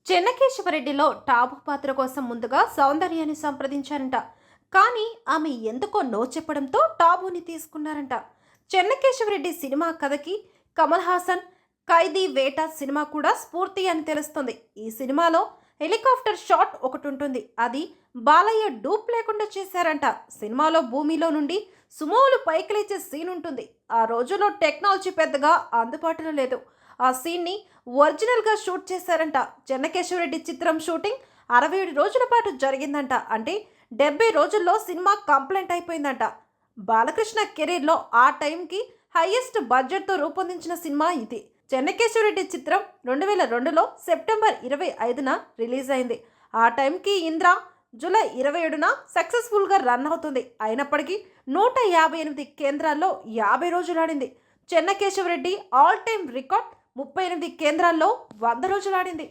చెన్నకేశవరెడ్డిలో టాబు పాత్ర కోసం ముందుగా సౌందర్యాన్ని సంప్రదించారంట. కానీ ఆమె ఎందుకో నో చెప్పడంతో టాబుని తీసుకున్నారంట. చెన్నకేశవరెడ్డి సినిమా కథకి కమల్ హాసన్ ఖైదీ వేట సినిమా కూడా స్ఫూర్తి అని తెలుస్తుంది. ఈ సినిమాలో హెలికాప్టర్ షాట్ ఒకటి ఉంటుంది. అది బాలయ్య డూప్ లేకుండా చేశారంట. సినిమాలో భూమిలో నుండి సుమోలు పైకి లేచే సీన్ ఉంటుంది. ఆ రోజుల్లో టెక్నాలజీ పెద్దగా అందుబాటులో లేదు. ఆ సీన్ని ఒరిజినల్గా షూట్ చేశారంట. చెన్నకేశవరెడ్డి చిత్రం షూటింగ్ 67 రోజుల పాటు జరిగిందంట. అంటే 70 రోజుల్లో సినిమా కంప్లీట్ అయిపోయిందంట. బాలకృష్ణ కెరీర్లో ఆ టైంకి హైయెస్ట్ బడ్జెట్తో రూపొందించిన సినిమా ఇది. చెన్నకేశవరెడ్డి చిత్రం 2002లో సెప్టెంబర్ 25న రిలీజ్ అయింది. ఆ టైంకి ఇంద్ర జూలై 27న సక్సెస్ఫుల్గా రన్ అవుతుంది. అయినప్పటికీ 158 కేంద్రాల్లో 50 రోజులు ఆడింది. చెన్నకేశవరెడ్డి ఆల్ టైమ్ రికార్డ్ 38 కేంద్రాల్లో 100 రోజులు ఆడింది.